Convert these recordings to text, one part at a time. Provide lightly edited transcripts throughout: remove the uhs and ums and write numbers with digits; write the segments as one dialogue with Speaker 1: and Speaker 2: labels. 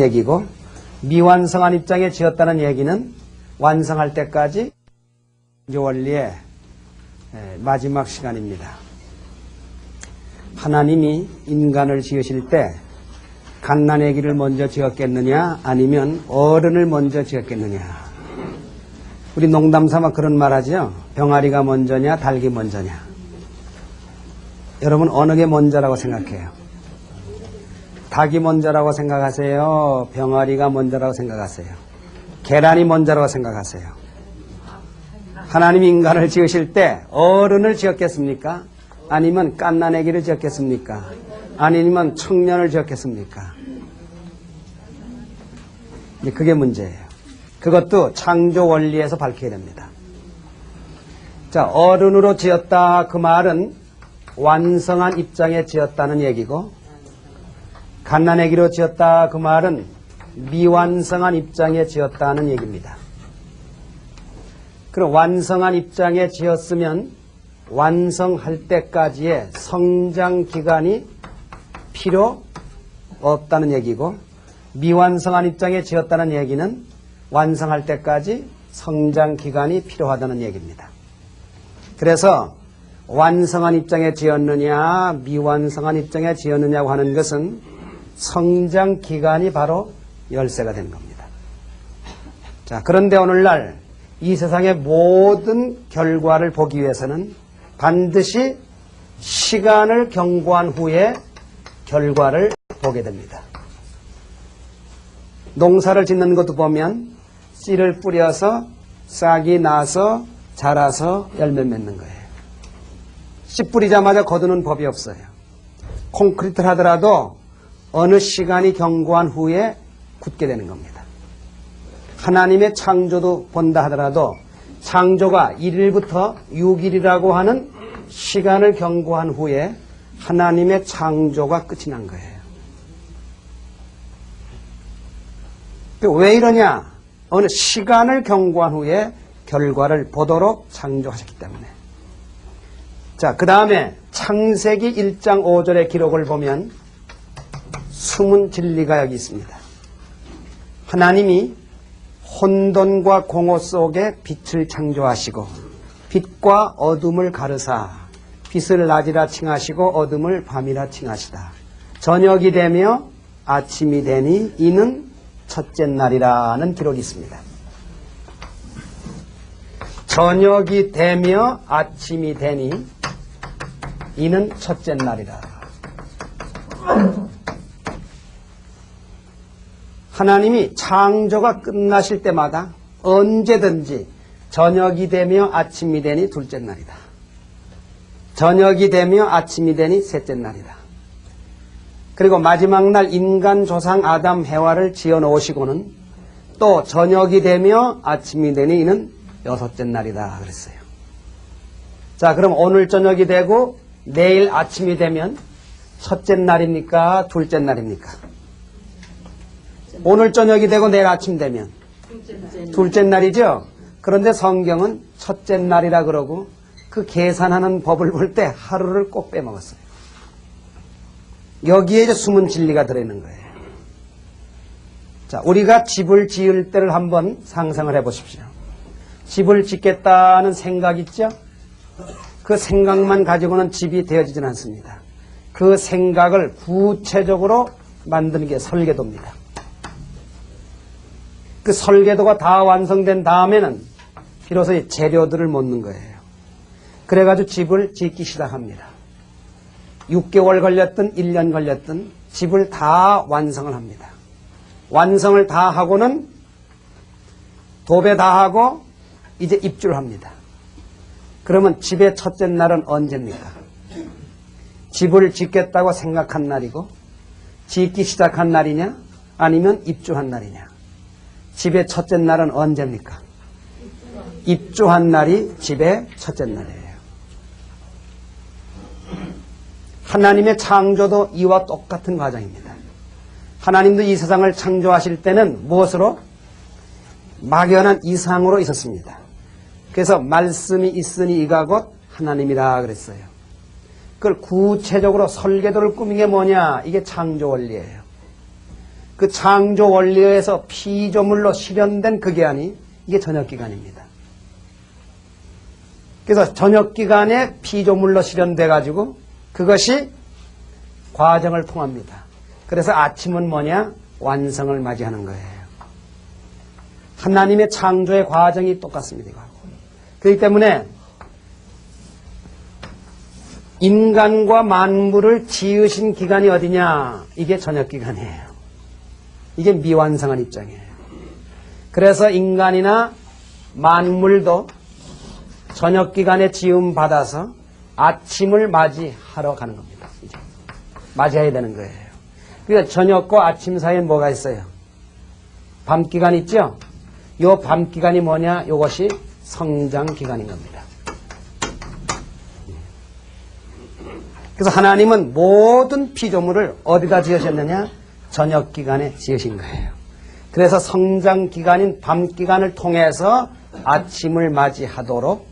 Speaker 1: 얘기고, 미완성한 입장에 지었다는 얘기는 완성할 때까지 원리의 마지막 시간입니다. 하나님이 인간을 지으실 때 갓난아기를 먼저 지었겠느냐 아니면 어른을 먼저 지었겠느냐. 우리 농담삼아 그런 말 하죠. 병아리가 먼저냐 닭이 먼저냐. 여러분 어느 게 먼저라고 생각해요? 닭이 먼저라고 생각하세요? 병아리가 먼저라고 생각하세요? 계란이 먼저라고 생각하세요? 하나님 인간을 지으실 때 어른을 지었겠습니까? 아니면 갓난아기를 지었겠습니까? 아니면 청년을 지었겠습니까? 그게 문제예요. 그것도 창조 원리에서 밝혀야 됩니다. 자, 어른으로 지었다 그 말은 완성한 입장에 지었다는 얘기고, 갓난아기로 지었다 그 말은 미완성한 입장에 지었다는 얘기입니다. 그럼 완성한 입장에 지었으면 완성할 때까지의 성장 기간이 필요 없다는 얘기고, 미완성한 입장에 지었다는 얘기는 완성할 때까지 성장 기간이 필요하다는 얘기입니다. 그래서 완성한 입장에 지었느냐 미완성한 입장에 지었느냐고 하는 것은 성장 기간이 바로 열쇠가 되는 겁니다. 자, 그런데 오늘날 이 세상의 모든 결과를 보기 위해서는 반드시 시간을 경고한 후에 결과를 보게 됩니다. 농사를 짓는 것도 보면 씨를 뿌려서 싹이 나서 자라서 열매 맺는 거예요. 씨 뿌리자마자 거두는 법이 없어요. 콘크리트를 하더라도 어느 시간이 경고한 후에 굳게 되는 겁니다. 하나님의 창조도 본다 하더라도 창조가 1일부터 6일이라고 하는 시간을 경고한 후에 하나님의 창조가 끝이 난 거예요. 왜 이러냐? 어느 시간을 경고한 후에 결과를 보도록 창조하셨기 때문에. 자, 그 다음에 창세기 1장 5절의 기록을 보면 숨은 진리가 여기 있습니다. 하나님이 혼돈과 공허 속에 빛을 창조하시고 빛과 어둠을 가르사 빛을 낮이라 칭하시고 어둠을 밤이라 칭하시다. 저녁이 되며 아침이 되니 이는 첫째 날이라는 기록이 있습니다. 저녁이 되며 아침이 되니 이는 첫째 날이라. 하나님이 창조가 끝나실 때마다 언제든지 저녁이 되며 아침이 되니 둘째 날이다. 저녁이 되며 아침이 되니 셋째 날이다. 그리고 마지막 날 인간 조상 아담 해와를 지어 놓으시고는 또 저녁이 되며 아침이 되니 이는 여섯째 날이다 그랬어요. 자, 그럼 오늘 저녁이 되고 내일 아침이 되면 첫째 날입니까? 둘째 날입니까? 오늘 저녁이 되고 내일 아침 되면 둘째 날이죠. 그런데 성경은 첫째 날이라 그러고 그 계산하는 법을 볼 때 하루를 꼭 빼먹었어요. 여기에 이제 숨은 진리가 들어있는 거예요. 자, 우리가 집을 지을 때를 한번 상상을 해보십시오. 집을 짓겠다는 생각 있죠? 그 생각만 가지고는 집이 되어지진 않습니다. 그 생각을 구체적으로 만드는 게 설계도입니다. 그 설계도가 다 완성된 다음에는 비로소 이 재료들을 묻는 거예요. 그래가지고 집을 짓기 시작합니다. 6개월 걸렸든 1년 걸렸든 집을 다 완성을 합니다. 완성을 다 하고는 도배 다 하고 이제 입주를 합니다. 그러면 집의 첫째 날은 언제입니까? 집을 짓겠다고 생각한 날이고 짓기 시작한 날이냐 아니면 입주한 날이냐. 집의 첫째 날은 언제입니까? 입주한 날이 집의 첫째 날이에요. 하나님의 창조도 이와 똑같은 과정입니다. 하나님도 이 세상을 창조하실 때는 무엇으로? 막연한 이상으로 있었습니다. 그래서 말씀이 있으니 이가 곧 하나님이라 그랬어요. 그걸 구체적으로 설계도를 꾸민 게 뭐냐? 이게 창조 원리예요. 그 창조 원리에서 피조물로 실현된 그 기간이 이게 전역기간입니다. 그래서 전역기간에 피조물로 실현돼 가지고 그것이 과정을 통합니다. 그래서 아침은 뭐냐? 완성을 맞이하는 거예요. 하나님의 창조의 과정이 똑같습니다. 그렇기 때문에 인간과 만물을 지으신 기간이 어디냐? 이게 전역기간이에요. 이게 미완성한 입장이에요. 그래서 인간이나 만물도 전역기간에 지음 받아서 아침을 맞이하러 가는 겁니다. 이제 맞이해야 되는 거예요. 그러니까 저녁과 아침 사이에 뭐가 있어요? 밤기간 있죠? 요 밤기간이 뭐냐? 요것이 성장기간인 겁니다. 그래서 하나님은 모든 피조물을 어디다 지으셨느냐? 저녁기간에 지으신 거예요. 그래서 성장기간인 밤기간을 통해서 아침을 맞이하도록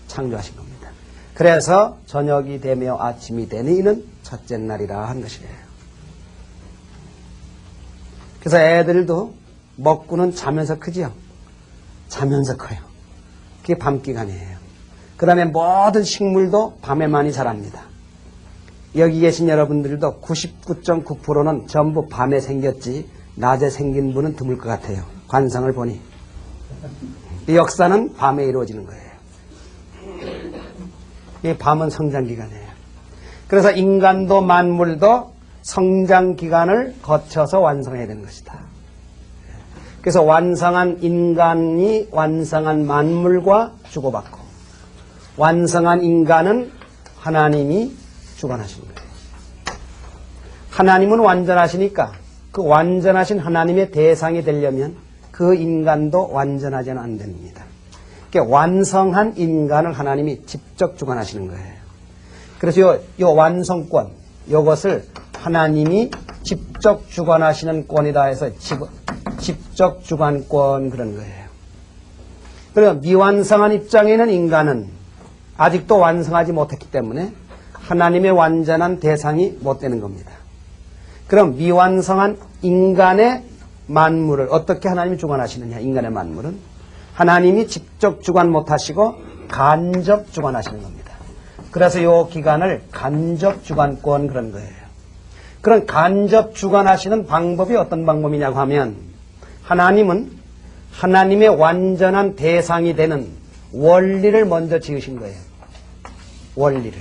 Speaker 1: 창조하신 겁니다. 그래서 저녁이 되며 아침이 되니 이는 첫째 날이라 한 것이에요. 그래서 애들도 먹고는 자면서 크지요. 자면서 커요. 그게 밤기간이에요. 그 다음에 모든 식물도 밤에 많이 자랍니다. 여기 계신 여러분들도 99.9%는 전부 밤에 생겼지 낮에 생긴 분은 드물 것 같아요. 관상을 보니. 이 역사는 밤에 이루어지는 거예요. 이 밤은 성장기간이에요. 그래서 인간도 만물도 성장기간을 거쳐서 완성해야 되는 것이다. 그래서 완성한 인간이 완성한 만물과 주고받고 완성한 인간은 하나님이 주관하신 거예요. 하나님은 완전하시니까 그 완전하신 하나님의 대상이 되려면 그 인간도 완전하지는 안 됩니다. 그러니까 완성한 인간을 하나님이 직접 주관하시는 거예요. 그래서 요 완성권, 요것을 하나님이 직접 주관하시는 권이다 해서 직접 주관권 그런 거예요. 그리고 미완성한 입장에는 인간은 아직도 완성하지 못했기 때문에 하나님의 완전한 대상이 못 되는 겁니다. 그럼 미완성한 인간의 만물을 어떻게 하나님이 주관하시느냐? 인간의 만물은 하나님이 직접 주관 못하시고 간접 주관하시는 겁니다. 그래서 이 기간을 간접 주관권 그런 거예요. 그런 간접 주관하시는 방법이 어떤 방법이냐고 하면 하나님은 하나님의 완전한 대상이 되는 원리를 먼저 지으신 거예요. 원리를.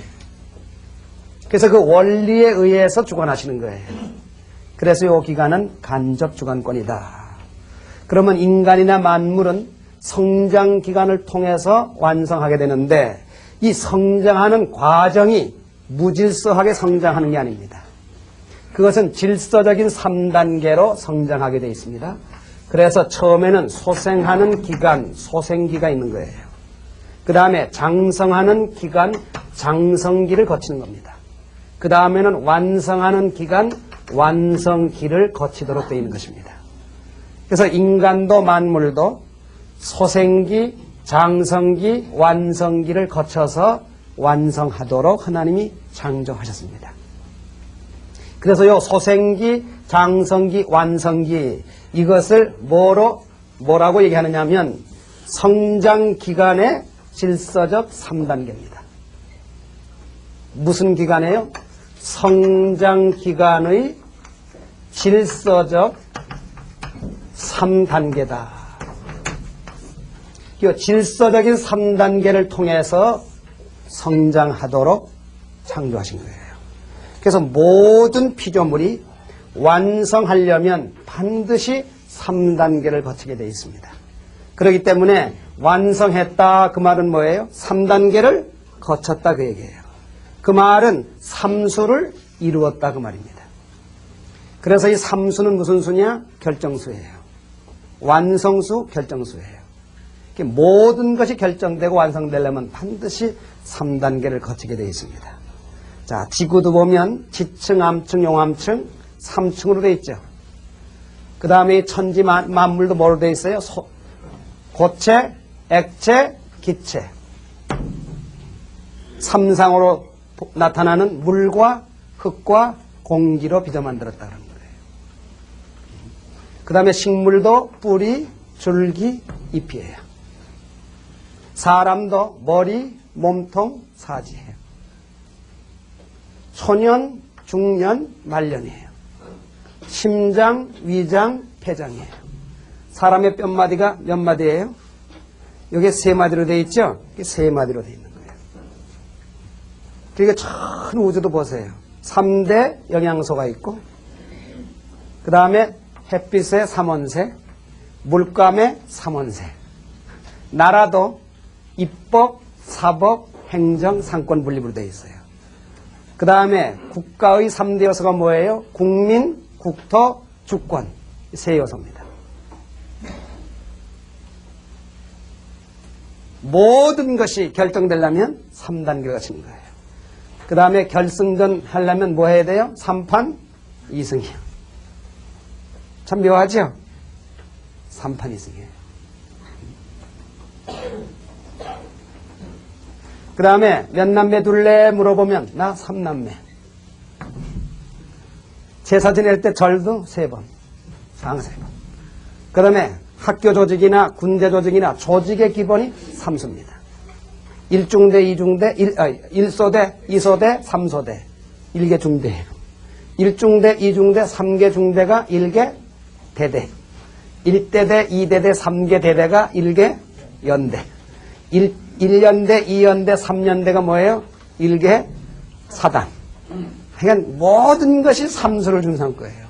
Speaker 1: 그래서 그 원리에 의해서 주관하시는 거예요. 그래서 이 기간은 간접 주관권이다. 그러면 인간이나 만물은 성장 기간을 통해서 완성하게 되는데 이 성장하는 과정이 무질서하게 성장하는 게 아닙니다. 그것은 질서적인 3단계로 성장하게 되어 있습니다. 그래서 처음에는 소생하는 기간, 소생기가 있는 거예요. 그 다음에 장성하는 기간, 장성기를 거치는 겁니다. 그 다음에는 완성하는 기간, 완성기를 거치도록 되어 있는 것입니다. 그래서 인간도 만물도 소생기, 장성기, 완성기를 거쳐서 완성하도록 하나님이 창조하셨습니다. 그래서 이 소생기, 장성기, 완성기 이것을 뭐라고 얘기하느냐 하면 성장기간의 질서적 3단계입니다. 무슨 기간이에요? 성장기간의 질서적 3단계다. 이 질서적인 3단계를 통해서 성장하도록 창조하신 거예요. 그래서 모든 피조물이 완성하려면 반드시 3단계를 거치게 되어 있습니다. 그렇기 때문에 완성했다 그 말은 뭐예요? 3단계를 거쳤다 그 얘기예요. 그 말은 3수를 이루었다 그 말입니다. 그래서 이 3수는 무슨 수냐? 결정수예요. 완성수, 결정수예요. 모든 것이 결정되고 완성되려면 반드시 3단계를 거치게 되어 있습니다. 자, 지구도 보면 지층, 암층, 용암층 3층으로 되어 있죠. 그 다음에 천지 만물도 뭐로 되어 있어요? 고체, 액체, 기체. 3상으로 나타나는 물과 흙과 공기로 빚어 만들었다 그런 거예요. 그 다음에 식물도 뿌리, 줄기, 잎이에요. 사람도 머리, 몸통, 사지예요. 초년, 중년, 말년이에요. 심장, 위장, 폐장이에요. 사람의 뼘마디가 몇 마디예요? 여기 세 마디로 되어 있죠? 이게 세 마디로 되어 있는 거예요. 그러니까 전 우주도 보세요. 3대 영양소가 있고, 그 다음에 햇빛의 3원세, 물감의 3원세, 나라도 입법, 사법, 행정, 상권 분립으로 되어 있어요. 그 다음에 국가의 3대 요소가 뭐예요? 국민, 국토, 주권. 세 요소입니다. 모든 것이 결정되려면 3단계가 거치는 거예요. 그 다음에 결승전 하려면 뭐 해야 돼요? 3판 2승이요. 참 묘하죠? 3판 2승이에요. 그 다음에 몇 남매 둘래 물어보면 나 3남매. 제사 지낼 때 절도 3번, 상 3번. 그 다음에 학교 조직이나 군대 조직이나 조직의 기본이 3소입니다. 1중대, 2중대, 1소대, 2소대, 3소대. 1개 중대예요. 1중대, 2중대, 3개 중대가 1개 대대. 1대대, 2대대, 3개 대대가 1개 연대. 1연대, 2연대, 3연대가 뭐예요? 1개 사단. 그러니까 모든 것이 3수를 준수한 거예요.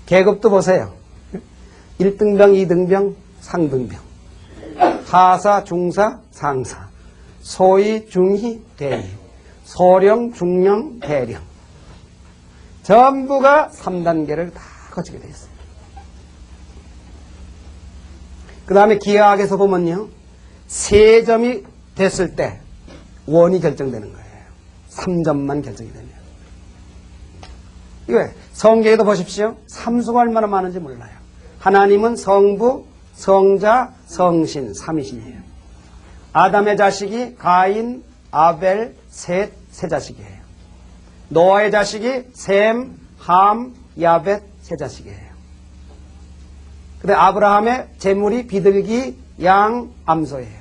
Speaker 1: 계급도 보세요. 1등병, 2등병, 상등병. 하사, 중사, 상사. 소위, 중히, 대위. 소령, 중령, 대령. 전부가 3단계를 다 거치게 되어 있어요. 그 다음에 기하학에서 보면요. 3점이 됐을 때 원이 결정되는 거예요. 3점만 결정이 되면. 이거 성경에도 보십시오. 삼수가 얼마나 많은지 몰라요. 하나님은 성부, 성자, 성신, 삼위신이에요. 아담의 자식이 가인, 아벨, 셋, 세 자식이에요. 노아의 자식이 셈, 함, 야벳, 세 자식이에요. 근데 아브라함의 재물이 비둘기, 양, 암소예요.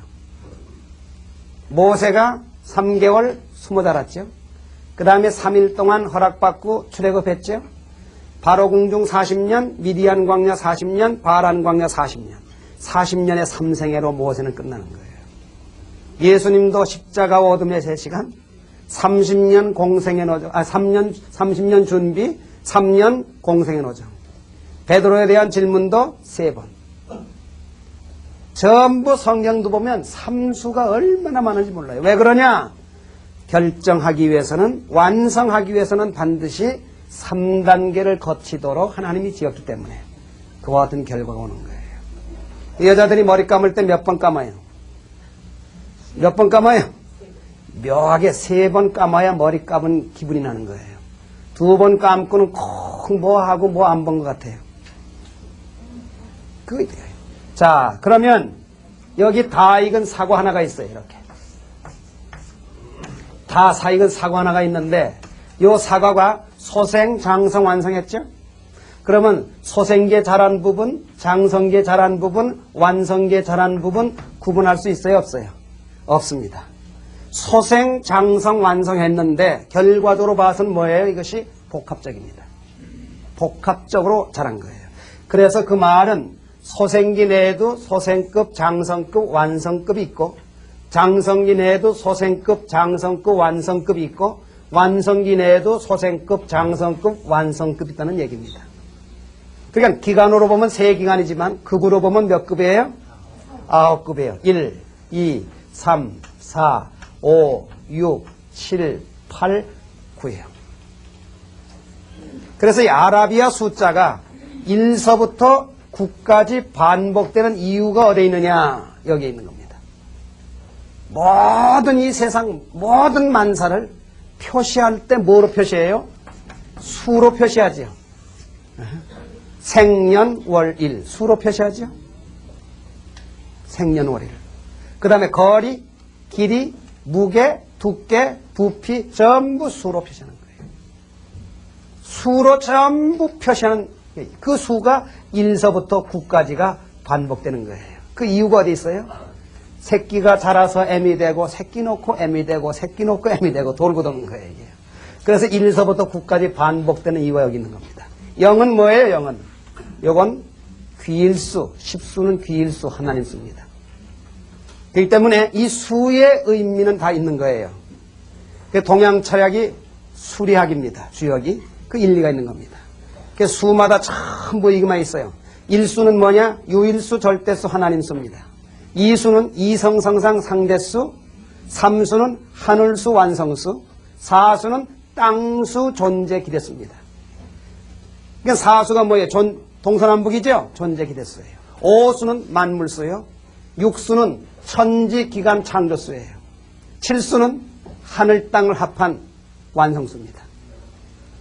Speaker 1: 모세가 3개월 숨어 자랐죠. 그 다음에 3일 동안 허락받고 출애굽했죠. 바로 궁중 40년, 미디안 광야 40년, 바란 광야 40년. 40년의 삼생애로 모세는 끝나는 거예요. 예수님도 십자가 어둠의 3시간, 30년 공생의 노정, 30년 준비, 3년 공생의 노정. 베드로에 대한 질문도 3번. 전부 성경도 보면 삼수가 얼마나 많은지 몰라요. 왜 그러냐? 결정하기 위해서는, 완성하기 위해서는 반드시 3단계를 거치도록 하나님이 지었기 때문에 그와 같은 결과가 오는 거예요. 여자들이 머리 감을 때 몇 번 감아요? 몇 번 감아요? 묘하게 3번 감아야 머리 감은 기분이 나는 거예요. 2번 감고는 콩 뭐하고 뭐 안 본 것 같아요. 그게 돼요. 자, 그러면 여기 다 익은 사과 하나가 있어요. 이렇게. 다 사익은 사과 하나가 있는데 요 사과가 소생, 장성, 완성했죠? 그러면 소생계 자란 부분, 장성계 자란 부분, 완성계 자란 부분 구분할 수 있어요? 없어요? 없습니다. 소생, 장성, 완성했는데 결과적으로 봐서는 뭐예요? 이것이 복합적입니다. 복합적으로 자란 거예요. 그래서 그 말은 소생기 내에도 소생급, 장성급, 완성급이 있고 장성기 내에도 소생급, 장성급, 완성급이 있고 완성기 내에도 소생급, 장성급, 완성급이 있다는 얘기입니다. 그러니까 기간으로 보면 3기간이지만 급으로 보면 몇 급이에요? 9급이에요. 1, 2, 3, 4, 5, 6, 7, 8, 9예요. 그래서 이 아라비아 숫자가 1서부터 9까지 반복되는 이유가 어디에 있느냐? 여기에 있는 겁니다. 모든 이 세상 모든 만사를 표시할 때 뭐로 표시해요? 수로 표시하죠. 생년월일 수로 표시하죠. 생년월일. 그 다음에 거리, 길이, 무게, 두께, 부피 전부 수로 표시하는 거예요. 수로 전부 표시하는 그 수가 1서부터 9까지가 반복되는 거예요. 그 이유가 어디 있어요? 새끼가 자라서 M이 되고 새끼 놓고 M이 되고 새끼 놓고 M이 되고 돌고 도는 거예요. 이게. 그래서 1서부터 9까지 반복되는 이유가 여기 있는 겁니다. 0은 뭐예요? 0은. 요건 귀일수, 10수는 귀일수 하나님 수입니다. 그렇기 때문에 이 수의 의미는 다 있는 거예요. 동양철학이 수리학입니다. 주역이. 그 일리가 있는 겁니다. 수마다 전부 이것만 있어요. 1수는 뭐냐? 유일수, 절대수, 하나님 수입니다. 2수는 이성성상 상대수, 3수는 하늘수, 완성수, 4수는 땅수, 존재, 기대수입니다. 그러니까 4수가 뭐예요? 동서남북이죠? 존재, 기대수예요. 5수는 만물수예요. 6수는 천지, 기간, 창조수예요. 7수는 하늘, 땅을 합한 완성수입니다.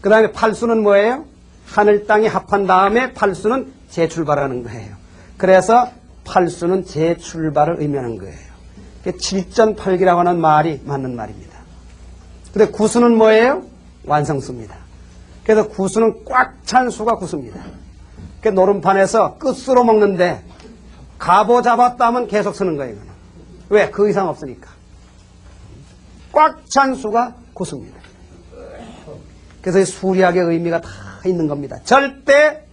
Speaker 1: 그 다음에 8수는 뭐예요? 하늘, 땅이 합한 다음에 8수는 재출발하는 거예요. 그래서 8수는 재출발을 의미하는 거예요. 7.8기라고 하는 말이 맞는 말입니다. 근데 9수는 뭐예요? 완성수입니다. 그래서 9수는 꽉 찬 수가 9수입니다. 노름판에서 끝으로 먹는데 갑오 잡았다 하면 계속 쓰는 거예요. 이거는. 왜? 그 이상 없으니까. 꽉 찬 수가 9수입니다. 그래서 이 수리학의 의미가 다 있는 겁니다. 절대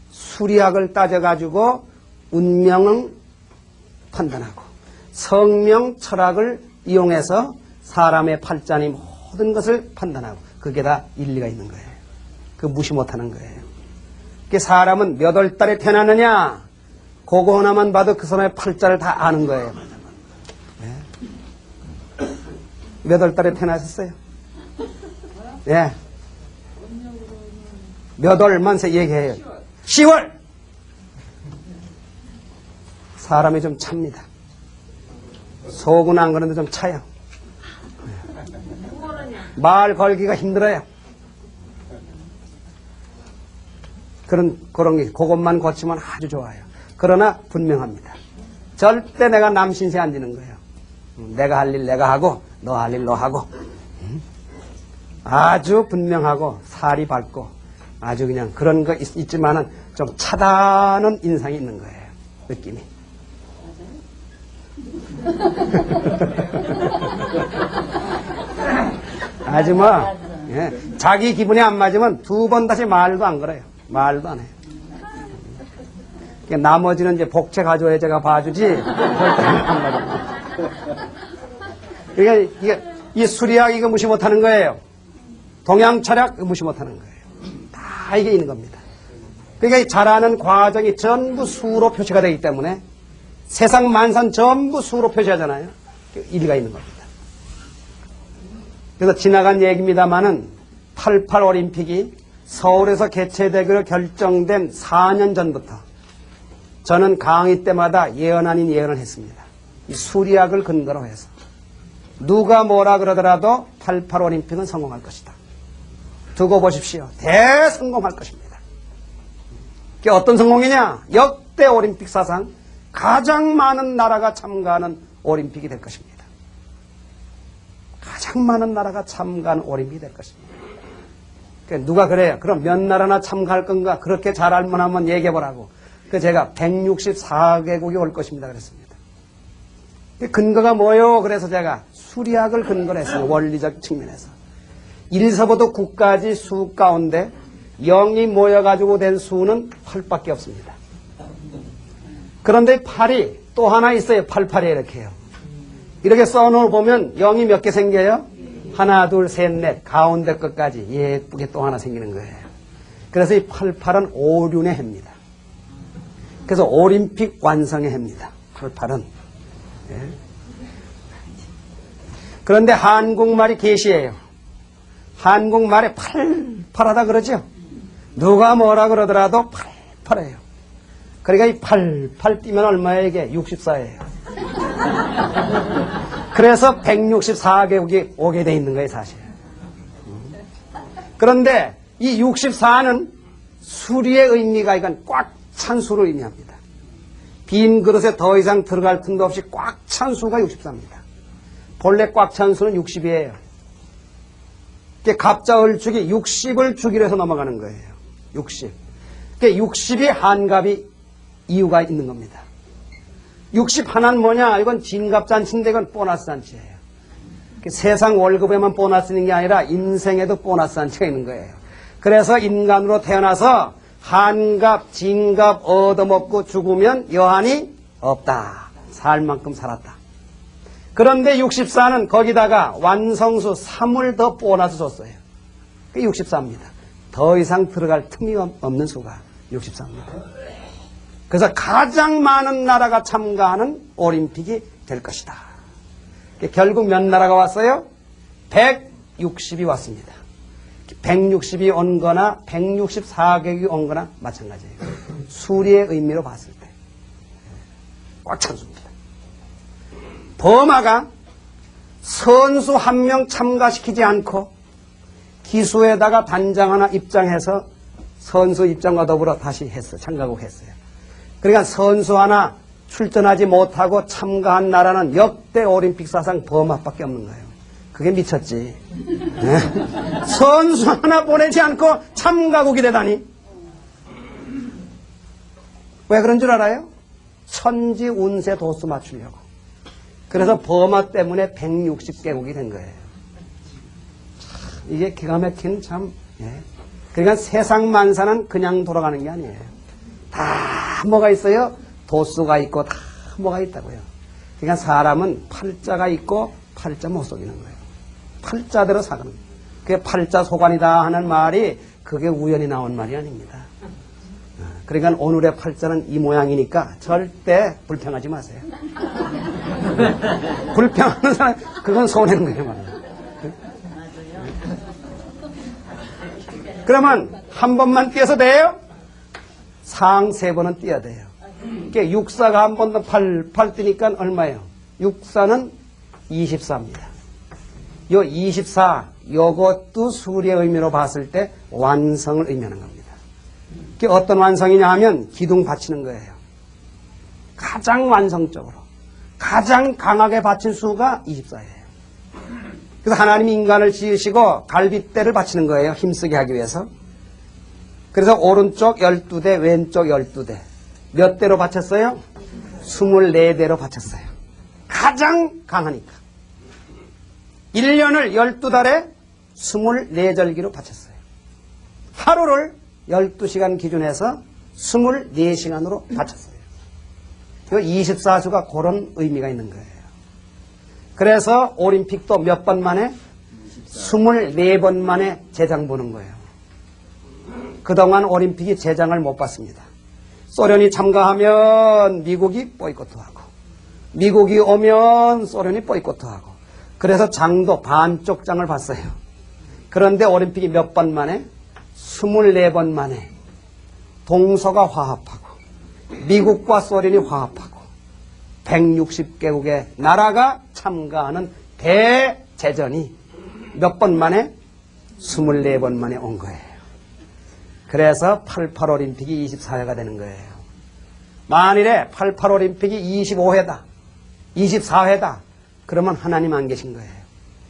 Speaker 1: 수리학을 따져가지고 운명을 판단하고 성명, 철학을 이용해서 사람의 팔자니 모든 것을 판단하고 그게 다 일리가 있는 거예요. 그 무시 못하는 거예요. 사람은 몇 월 달에 태어났느냐 그거 하나만 봐도 그 사람의 팔자를 다 아는 거예요. 네. 몇 월 달에 태어나셨어요? 예. 몇 월만 얘기해요. 10월! 사람이 좀 찹니다. 속은 안 그런데 좀 차요. 말 걸기가 힘들어요. 그런 게, 그것만 고치면 아주 좋아요. 그러나 분명합니다. 절대 내가 남 신세 안 지는 거예요. 내가 할 일 내가 하고, 너 할 일 너 하고. 아주 분명하고, 살이 밝고, 아주 그냥 그런 거 있지만은 좀 차다는 인상이 있는 거예요. 느낌이. 아주 뭐, 예, 자기 기분이 안 맞으면 두 번 다시 말도 안 걸어요. 말도 안 해요. 나머지는 이제 복채 가져야 제가 봐주지, 절대 안 맞아요. 그러니까 이 수리학 이거 무시 못하는 거예요. 동양 철학 무시 못하는 거예요. 다 이게 있는 겁니다. 그러니까 이 자라는 과정이 전부 수로 표시가 되기 때문에 세상 만산 전부 수로 표시하잖아요. 일리가 있는 겁니다. 그래서 지나간 얘기입니다만은 88 올림픽이 서울에서 개최되기로 결정된 4년 전부터 저는 강의 때마다 예언 아닌 예언을 했습니다. 이 수리학을 근거로 해서 누가 뭐라 그러더라도 88 올림픽은 성공할 것이다. 두고 보십시오. 대성공할 것입니다. 그게 어떤 성공이냐? 역대 올림픽 사상 가장 많은 나라가 참가하는 올림픽이 될 것입니다. 가장 많은 나라가 참가하는 올림픽이 될 것입니다. 누가 그래요? 그럼 몇 나라나 참가할 건가? 그렇게 잘 알면 한번 얘기해보라고. 제가 164개국이 올 것입니다. 그랬습니다. 근거가 뭐요? 그래서 제가 수리학을 근거로 했어요. 원리적 측면에서. 1서부터 9까지 수 가운데 0이 모여가지고 된 수는 8밖에 없습니다. 그런데 8이 또 하나 있어요. 88에 이렇게 해요. 이렇게 써놓으면 0이 몇 개 생겨요? 하나, 둘, 셋, 넷. 가운데 것까지 예쁘게 또 하나 생기는 거예요. 그래서 이 88은 오륜의 해입니다. 그래서 올림픽 완성의 해입니다. 88은. 예. 그런데 한국말이 계시예요. 한국말에 팔팔하다 그러죠? 누가 뭐라 그러더라도 팔팔해요. 그러니까 이 88 띄면 얼마예요? 이게 64예요. 그래서 164개국이 오게 돼 있는 거예요, 사실. 그런데 이 64는 수리의 의미가 이건 꽉 찬 수를 의미합니다. 빈 그릇에 더 이상 들어갈 틈도 없이 꽉 찬 수가 64입니다. 본래 꽉 찬 수는 60이에요. 갑자을축이 60을 주기로 해서 넘어가는 거예요. 60. 그러니까 60이 한갑이 이유가 있는 겁니다. 60 하나는 뭐냐? 이건 진갑잔치인데 이건 보너스 잔치예요. 세상 월급에만 보너스 있는 게 아니라 인생에도 보너스 잔치가 있는 거예요. 그래서 인간으로 태어나서 한갑, 진갑 얻어먹고 죽으면 여한이 없다. 살 만큼 살았다. 그런데 64는 거기다가 완성수 3을 더 보너스 줬어요. 그게 64입니다. 더 이상 들어갈 틈이 없는 수가 64입니다. 그래서 가장 많은 나라가 참가하는 올림픽이 될 것이다. 결국 몇 나라가 왔어요? 160이 왔습니다. 160이 온 거나 164개국이 온 거나 마찬가지예요. 수리의 의미로 봤을 때. 꽉 찬수입니다. 버마가 선수 한 명 참가시키지 않고 기수에다가 단장 하나 입장해서 선수 입장과 더불어 다시 했어요. 참가국 했어요. 그러니까 선수 하나 출전하지 못하고 참가한 나라는 역대 올림픽 사상 버마밖에 없는 거예요. 그게 미쳤지. 네? 선수 하나 보내지 않고 참가국이 되다니. 왜 그런 줄 알아요? 천지 운세 도수 맞추려고. 그래서 버마 때문에 160개국이 된 거예요. 이게 기가 막힌 참. 예. 그러니까 세상 만사는 그냥 돌아가는 게 아니에요. 다 뭐가 있어요? 도수가 있고 다 뭐가 있다고요. 그러니까 사람은 팔자가 있고 팔자 못 속이는 거예요. 팔자대로 사는 거예요. 그게 팔자 소관이다 하는 말이 그게 우연히 나온 말이 아닙니다. 그러니까 오늘의 팔자는 이 모양이니까 절대 불평하지 마세요. 불평하는 사람 그건 손해는 거예요. 말이에요. 그러면 한 번만 뛰어서 돼요? 상 3번은 뛰어야 돼요. 그러니까 6사가 한 번 더 8 뛰니까 얼마예요? 6사는 24입니다. 요 24, 요것도 수리의 의미로 봤을 때 완성을 의미하는 겁니다. 그게 어떤 완성이냐 하면 기둥 받치는 거예요. 가장 완성적으로, 가장 강하게 받친 수가 24예요. 그래서 하나님이 인간을 지으시고 갈빗대를 받치는 거예요. 힘쓰게 하기 위해서. 그래서 오른쪽 12대, 왼쪽 12대. 몇 대로 받쳤어요? 24대로 받쳤어요. 가장 강하니까. 1년을 12달에 24절기로 바쳤어요. 하루를 12시간 기준해서 24시간으로 바쳤어요. 이 24수가 그런 의미가 있는 거예요. 그래서 올림픽도 몇 번 만에? 24번 만에 재장 보는 거예요. 그동안 올림픽이 재장을 못 받습니다. 소련이 참가하면 미국이 보이콧하고, 미국이 오면 소련이 보이콧하고, 그래서 장도 반쪽 장을 봤어요. 그런데 올림픽이 몇 번 만에? 24번 만에 동서가 화합하고 미국과 소련이 화합하고 160개국의 나라가 참가하는 대제전이 몇 번 만에? 24번 만에 온 거예요. 그래서 88올림픽이 24회가 되는 거예요. 만일에 88올림픽이 25회다, 24회다, 그러면 하나님 안 계신 거예요.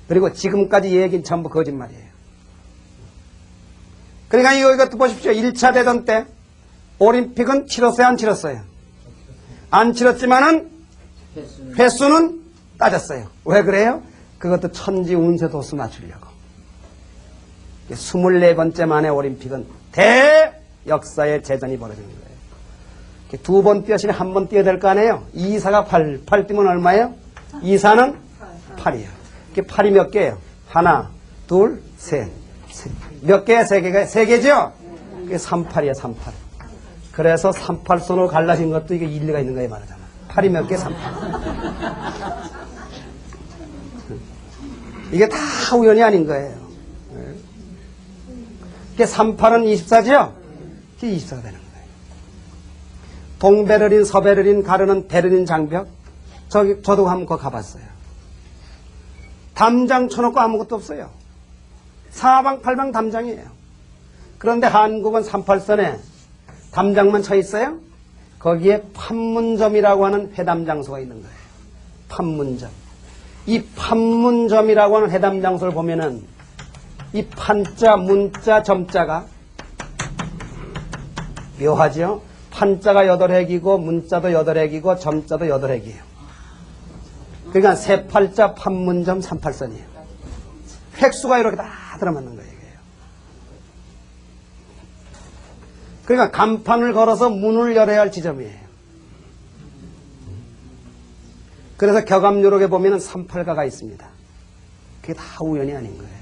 Speaker 1: 그리고 지금까지 얘기는 전부 거짓말이에요. 그러니까 이것도 보십시오. 1차 대전 때 올림픽은 치렀어요, 안 치렀어요? 안 치렀지만은 횟수는 따졌어요. 왜 그래요? 그것도 천지 운세 도수 맞추려고. 24번째 만에 올림픽은 대역사의 재전이 벌어지는 거예요. 2번 뛰었으니 1번 뛰어야 될 거 아니에요? 2사가 8 뛰면 얼마예요? 2사는 8이에요. 8이 몇 개예요? 하나, 둘, 셋. 몇 개야? 3개가? 3개죠? 그게 38이에요, 38. 그래서 38손으로 갈라진 것도 이게 일리가 있는 거예요, 말하자면. 8이 몇 개? 38. 이게 다 우연이 아닌 거예요. 그게 38은 24죠? 그게 24가 되는 거예요. 동베를린, 서베를린 가르는 베를린 장벽. 저도 한번 거 가봤어요. 담장 쳐놓고 아무것도 없어요. 사방팔방 담장이에요. 그런데 한국은 38선에 담장만 쳐 있어요. 거기에 판문점이라고 하는 회담 장소가 있는 거예요. 판문점. 이 판문점이라고 하는 회담 장소를 보면은 이 판자, 문자, 점자가 묘하죠? 판자가 8획이고 문자도 8획이고 점자도 8획이에요. 그러니까 세팔자 판문점 38선이에요. 획수가 이렇게 다 들어맞는 거예요. 그러니까 간판을 걸어서 문을 열어야 할 지점이에요. 그래서 격암요록에 보면은 38가가 있습니다. 그게 다 우연이 아닌 거예요.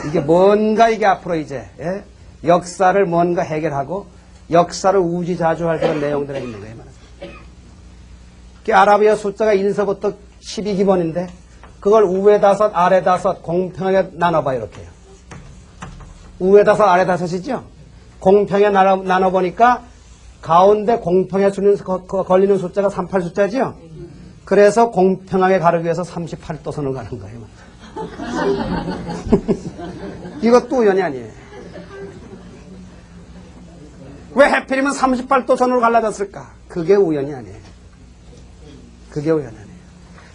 Speaker 1: 이게 뭔가 이게 앞으로 이제 역사를 뭔가 해결하고 역사를 우지자주할 그런 내용들이 있는 거예요. 아라비아 숫자가 1서부터 12기본인데 그걸 우에 5, 아래 5 공평하게 나눠봐 이렇게요. 우에 5, 아래 5이죠? 공평하게 나눠보니까 가운데 공평에 걸리는 숫자가 38 숫자죠? 그래서 공평하게 가르기 위해서 38도선을 가는 거예요. 이것도 우연이 아니에요. 왜 하필이면 38도선으로 갈라졌을까? 그게 우연이 아니에요. 그게 우연이 아니에요.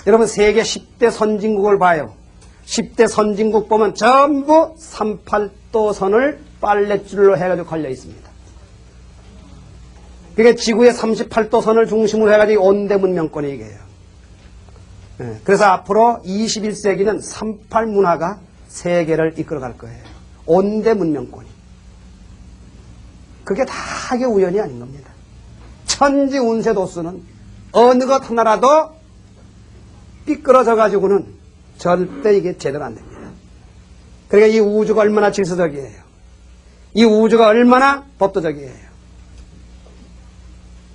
Speaker 1: 여러분 세계 10대 선진국을 봐요. 10대 선진국 보면 전부 38도선을 빨랫줄로 해가지고 걸려 있습니다. 그러니까 지구의 38도선을 중심으로 해가지고 온대 문명권이 얘기해요. 그래서 앞으로 21세기는 38 문화가 세계를 이끌어갈 거예요. 온대 문명권이. 그게 다 이게 우연이 아닌 겁니다. 천지운세도수는 어느 것 하나라도 삐끄러져 가지고는 절대 이게 제대로 안 됩니다. 그러니까 이 우주가 얼마나 질서적이에요. 이 우주가 얼마나 법도적이에요.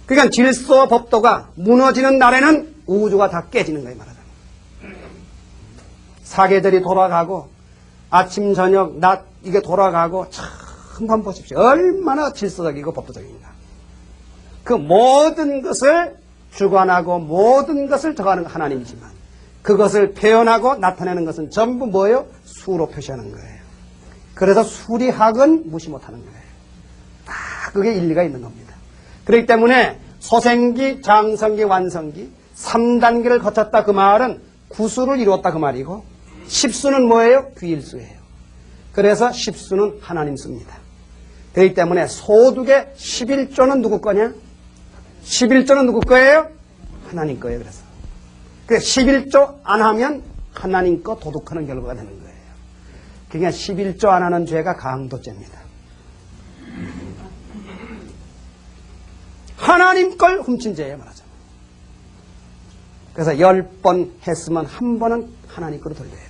Speaker 1: 그러니까 질서와 법도가 무너지는 날에는 우주가 다 깨지는 거예요. 말하자면. 사계절이 돌아가고 아침 저녁 낮 이게 돌아가고 참 한번 보십시오. 얼마나 질서적이고 법도적인가. 그 모든 것을 주관하고 모든 것을 정하는 하나님이지만 그것을 표현하고 나타내는 것은 전부 뭐예요? 수로 표시하는 거예요. 그래서 수리학은 무시 못하는 거예요. 다 그게 일리가 있는 겁니다. 그렇기 때문에 소생기, 장성기, 완성기 3단계를 거쳤다 그 말은 구수를 이루었다 그 말이고 십수는 뭐예요? 귀일수예요. 그래서 십수는 하나님 수입니다. 그렇기 때문에 소득의 11조는 누구 거냐? 11조는 누구 거예요? 하나님 거예요. 그래서 11조 안 하면 하나님 거 도둑하는 결과가 되는 거예요. 그러니까 11조 안 하는 죄가 강도죄입니다. 하나님 걸 훔친 죄예요. 말하자면. 그래서 10번 했으면 한 번은 하나님 거로 돌려야 돼요.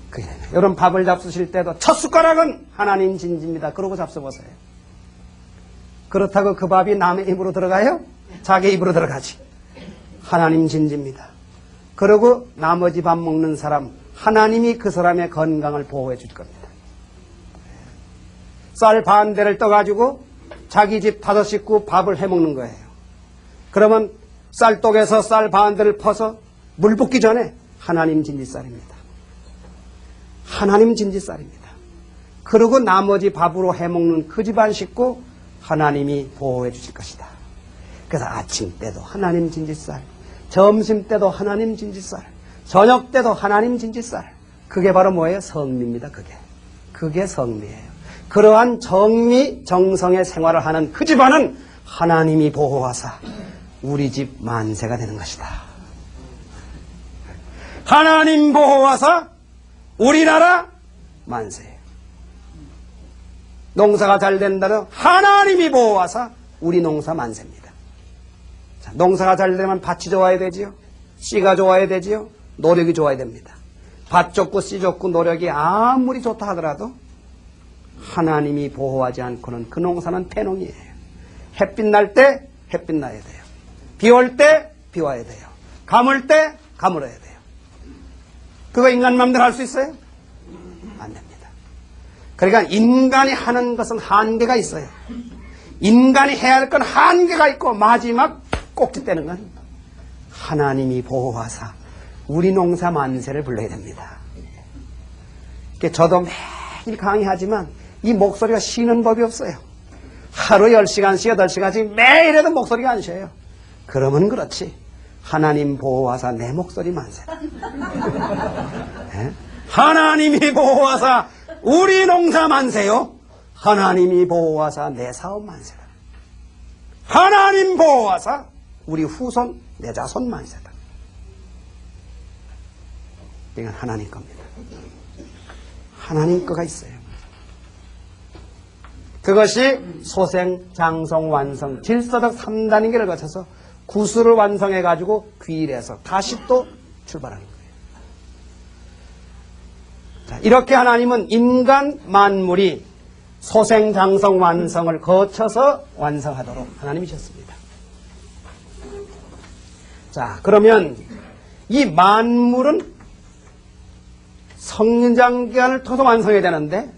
Speaker 1: 그게 되네. 여러분 밥을 잡수실 때도 첫 숟가락은 하나님 진지입니다. 그러고 잡숴보세요. 그렇다고 그 밥이 남의 입으로 들어가요? 자기 입으로 들어가지. 하나님 진지입니다. 그리고 나머지 밥 먹는 사람 하나님이 그 사람의 건강을 보호해 줄 겁니다. 쌀 반대를 떠가지고 자기 집 5식구 밥을 해먹는 거예요. 그러면 쌀독에서 쌀 반대를 퍼서 물 붓기 전에 하나님 진지쌀입니다. 하나님 진지쌀입니다. 그리고 나머지 밥으로 해먹는 그 집안 식구 하나님이 보호해 주실 것이다. 그래서 아침 때도 하나님 진지쌀, 점심 때도 하나님 진지쌀, 저녁 때도 하나님 진지쌀. 그게 바로 뭐예요? 성미입니다. 그게 성미예요. 그러한 정미 정성의 생활을 하는 그 집안은 하나님이 보호하사 우리 집 만세가 되는 것이다. 하나님 보호하사 우리나라 만세예요. 농사가 잘 된다는 하나님이 보호하사 우리 농사 만세입니다. 자, 농사가 잘 되면 밭이 좋아야 되지요. 씨가 좋아야 되지요. 노력이 좋아야 됩니다. 밭 좋고 씨 좋고 노력이 아무리 좋다 하더라도 하나님이 보호하지 않고는 그 농사는 폐농이에요. 햇빛 날 때 햇빛 나야 돼요. 비 올 때 비 와야 돼요. 가물 때 가물어야 돼요. 그거 인간 맘대로 할 수 있어요? 안 됩니다. 그러니까 인간이 하는 것은 한계가 있어요. 인간이 해야 할 건 한계가 있고 마지막 꼭지 떼는 건 하나님이 보호하사 우리 농사 만세를 불러야 됩니다. 저도 매일 강의하지만 이 목소리가 쉬는 법이 없어요. 하루 10시간씩 8시간씩 매일 해도 목소리가 안 쉬어요. 그러면 그렇지. 하나님 보호하사 내 목소리 만세다. 네? 하나님이 보호하사 우리 농사 만세요. 하나님이 보호하사 내 사업 만세다. 하나님 보호하사 우리 후손 내 자손 만세다. 이건 하나님 겁니다. 하나님 거가 있어요. 그것이 소생, 장성, 완성, 질서적 3단계를 거쳐서 구수를 완성해가지고 귀일해서 다시 또 출발하는 거예요. 자, 이렇게 하나님은 인간 만물이 소생, 장성, 완성을 거쳐서 완성하도록 하나님이셨습니다. 자, 그러면 이 만물은 성장기간을 통해서 완성해야 되는데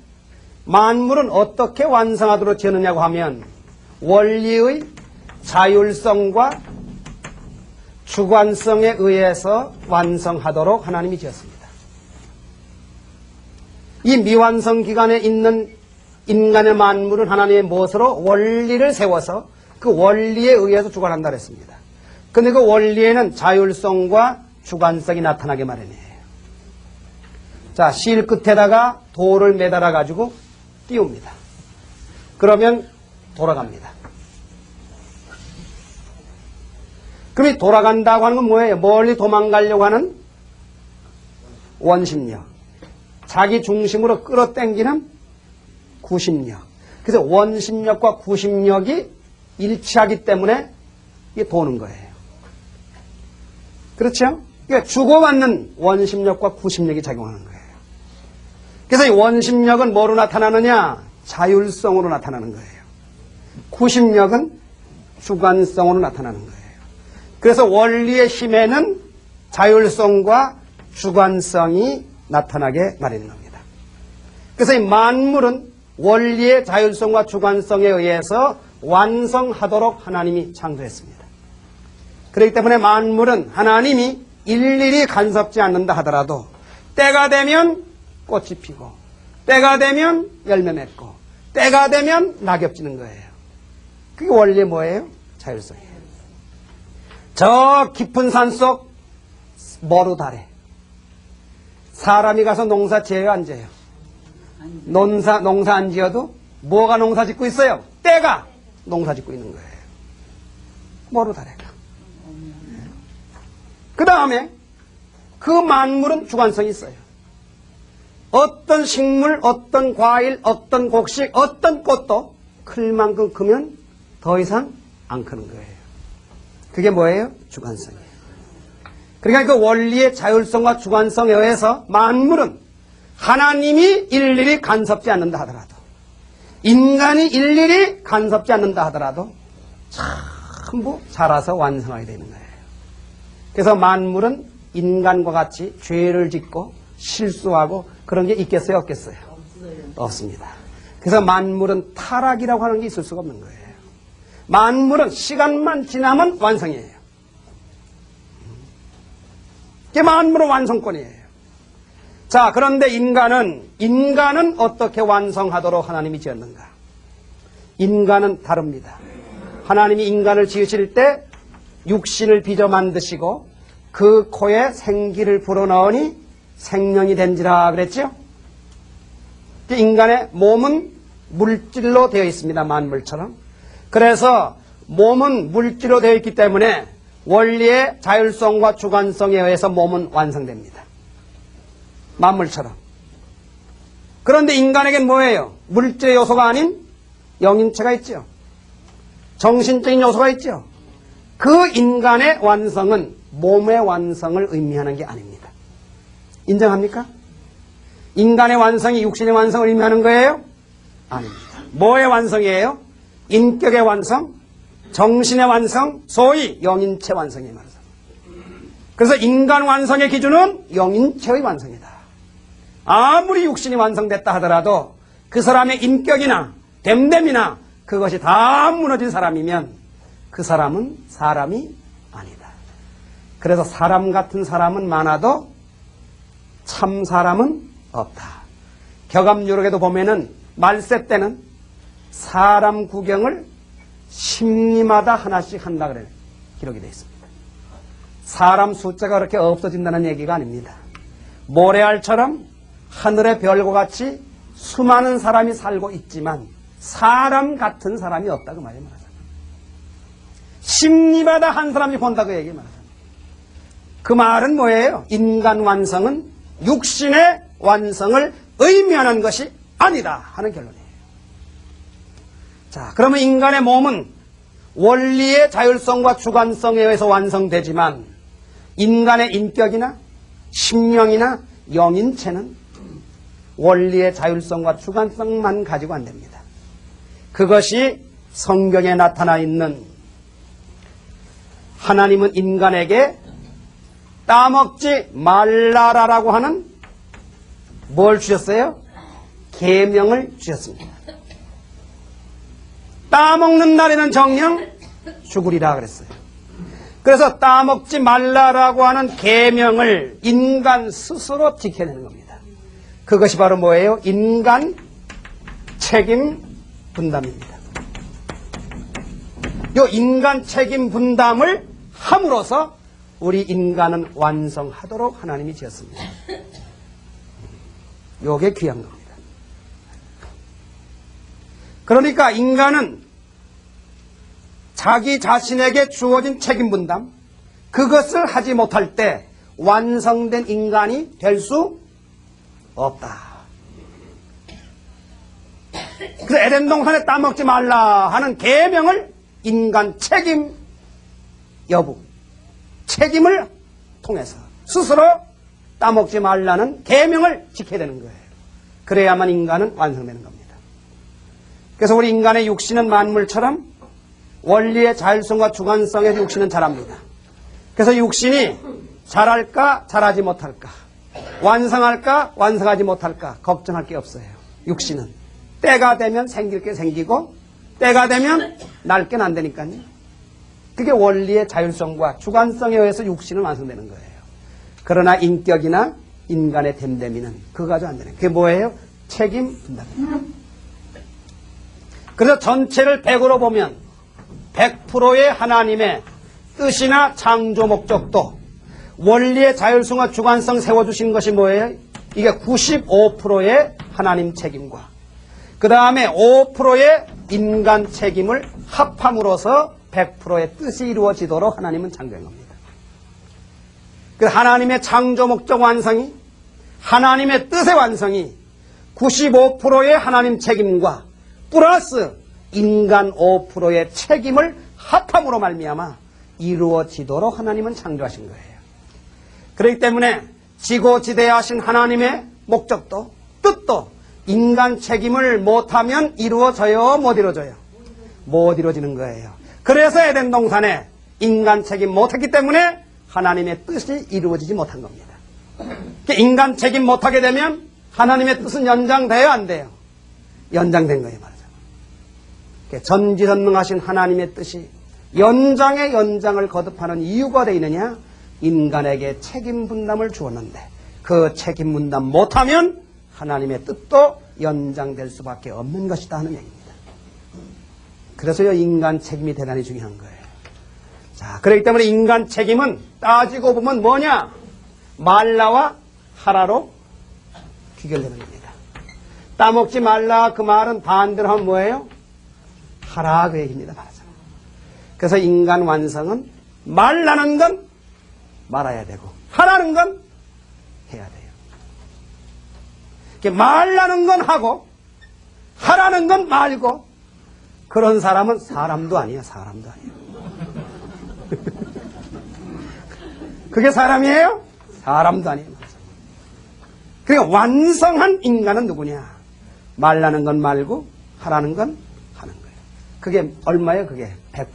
Speaker 1: 만물은 어떻게 완성하도록 지었느냐고 하면 원리의 자율성과 주관성에 의해서 완성하도록 하나님이 지었습니다. 이 미완성 기간에 있는 인간의 만물은 하나님의 무엇으로 원리를 세워서 그 원리에 의해서 주관한다 그랬습니다. 그런데 그 원리에는 자율성과 주관성이 나타나게 마련이에요. 자, 실 끝에다가 돌을 매달아 가지고 띄웁니다. 그러면 돌아갑니다. 그럼 이 돌아간다고 하는 건 뭐예요? 멀리 도망가려고 하는 원심력. 자기 중심으로 끌어당기는 구심력. 그래서 원심력과 구심력이 일치하기 때문에 이게 도는 거예요. 그렇죠? 그러니까 주고받는 원심력과 구심력이 작용하는 거예요. 그래서 이 원심력은 뭐로 나타나느냐? 자율성으로 나타나는 거예요. 구심력은 주관성으로 나타나는 거예요. 그래서 원리의 힘에는 자율성과 주관성이 나타나게 마련인 겁니다. 그래서 이 만물은 원리의 자율성과 주관성에 의해서 완성하도록 하나님이 창조했습니다. 그렇기 때문에 만물은 하나님이 일일이 간섭지 않는다 하더라도 때가 되면 꽃이 피고 때가 되면 열매 맺고 때가 되면 낙엽 지는 거예요. 그게 원리의 뭐예요? 자율성이에요. 저 깊은 산속 머루달에 사람이 가서 농사 지어요, 안 지어요? 농사 안 지어도 뭐가 농사 짓고 있어요? 때가 농사 짓고 있는 거예요. 머루달에가. 그 다음에 그 만물은 주관성이 있어요. 어떤 식물, 어떤 과일, 어떤 곡식, 어떤 꽃도 클 만큼 크면 더 이상 안 크는 거예요. 그게 뭐예요? 주관성이에요. 그러니까 그 원리의 자율성과 주관성에 의해서 만물은 하나님이 일일이 간섭지 않는다 하더라도 인간이 일일이 간섭지 않는다 하더라도 전부 자라서 완성하게 되는 거예요. 그래서 만물은 인간과 같이 죄를 짓고 실수하고 그런 게 있겠어요? 없겠어요? 없습니다. 그래서 만물은 타락이라고 하는 게 있을 수가 없는 거예요. 만물은 시간만 지나면 완성이에요. 이게 만물은 완성권이에요. 자, 그런데 인간은 어떻게 완성하도록 하나님이 지었는가? 인간은 다릅니다. 하나님이 인간을 지으실 때 육신을 빚어 만드시고 그 코에 생기를 불어넣으니 생명이 된지라 그랬죠? 인간의 몸은 물질로 되어 있습니다. 만물처럼. 그래서 몸은 물질로 되어 있기 때문에 원리의 자율성과 주관성에 의해서 몸은 완성됩니다. 만물처럼. 그런데 인간에겐 뭐예요? 물질의 요소가 아닌 영인체가 있죠. 정신적인 요소가 있죠. 그 인간의 완성은 몸의 완성을 의미하는 게 아닙니다. 인정합니까? 인간의 완성이 육신의 완성을 의미하는 거예요? 아닙니다. 뭐의 완성이에요? 인격의 완성, 정신의 완성, 소위 영인체 완성이 말이죠. 그래서 인간 완성의 기준은 영인체의 완성이다. 아무리 육신이 완성됐다 하더라도 그 사람의 인격이나 됨됨이나 그것이 다 무너진 사람이면 그 사람은 사람이 아니다. 그래서 사람 같은 사람은 많아도 참 사람은 없다. 격암유록에도 보면은 말세 때는 사람 구경을 심리마다 하나씩 한다 그래요. 기록이 되어 있습니다. 사람 숫자가 그렇게 없어진다는 얘기가 아닙니다. 모래알처럼 하늘의 별과 같이 수많은 사람이 살고 있지만 사람 같은 사람이 없다 그 말이에요. 심리마다 한 사람이 본다 그 얘기 말이에요. 그 말은 뭐예요? 인간 완성은 육신의 완성을 의미하는 것이 아니다 하는 결론이에요. 자, 그러면 인간의 몸은 원리의 자율성과 주관성에 의해서 완성되지만 인간의 인격이나 심령이나 영인체는 원리의 자율성과 주관성만 가지고 안 됩니다. 그것이 성경에 나타나 있는 하나님은 인간에게 따먹지 말라라고 하는 뭘 주셨어요? 계명을 주셨습니다. 따먹는 날에는 정녕 죽으리라 그랬어요. 그래서 따먹지 말라라고 하는 계명을 인간 스스로 지켜내는 겁니다. 그것이 바로 뭐예요? 인간 책임 분담입니다. 이 인간 책임 분담을 함으로써 우리 인간은 완성하도록 하나님이 지었습니다. 요게 귀한 겁니다. 그러니까 인간은 자기 자신에게 주어진 책임 분담, 그것을 하지 못할 때 완성된 인간이 될 수 없다. 그래서 에덴 동산에 따먹지 말라 하는 계명을 인간 책임 여부, 책임을 통해서 스스로 따먹지 말라는 계명을 지켜야 되는 거예요. 그래야만 인간은 완성되는 겁니다. 그래서 우리 인간의 육신은 만물처럼 원리의 자율성과 주관성에 육신은 자랍니다. 그래서 육신이 자랄까 자라지 못할까, 완성할까 완성하지 못할까 걱정할 게 없어요. 육신은 때가 되면 생길 게 생기고 때가 되면 날 게 안 되니까요. 그게 원리의 자율성과 주관성에 의해서 육신은 완성되는 거예요. 그러나 인격이나 인간의 됨됨이는 그거 가지고 안 되는 거예요. 그게 뭐예요? 책임 분담입니다. 그래서 전체를 100으로 보면 100%의 하나님의 뜻이나 창조 목적도 원리의 자율성과 주관성 세워주신 것이 뭐예요? 이게 95%의 하나님 책임과 그 다음에 5%의 인간 책임을 합함으로써 100%의 뜻이 이루어지도록 하나님은 창조한 겁니다. 그래서 하나님의 창조 목적 완성이, 하나님의 뜻의 완성이 95%의 하나님 책임과 플러스 인간 5%의 책임을 합함으로 말미암아 이루어지도록 하나님은 창조하신 거예요. 그렇기 때문에 지고지대하신 하나님의 목적도 뜻도 인간 책임을 못하면 이루어져요? 못 이루어져요? 못 이루어지는 거예요. 그래서 에덴 동산에 인간 책임 못했기 때문에 하나님의 뜻이 이루어지지 못한 겁니다. 인간 책임 못하게 되면 하나님의 뜻은 연장돼요? 안 돼요? 연장된 거예요 말이죠. 전지전능하신 하나님의 뜻이 연장의 연장을 거듭하는 이유가 되어 있느냐? 인간에게 책임 분담을 주었는데 그 책임 분담 못하면 하나님의 뜻도 연장될 수밖에 없는 것이다 하는 얘기입니다. 그래서요 인간 책임이 대단히 중요한 거예요. 자, 그렇기 때문에 인간 책임은 따지고 보면 뭐냐? 말라와 하라로 귀결되는 겁니다. 따먹지 말라 그 말은 반대로 하면 뭐예요? 하라 그 얘기입니다. 말하자면. 그래서 인간 완성은 말라는 건 말아야 되고 하라는 건 해야 돼요. 말라는 건 하고 하라는 건 말고 그런 사람은 사람도 아니에요. 사람도 아니에요. 그게 사람이에요? 사람도 아니에요. 그러니까 완성한 인간은 누구냐? 말라는 건 말고 하라는 건 하는 거예요. 그게 얼마예요? 그게 100%.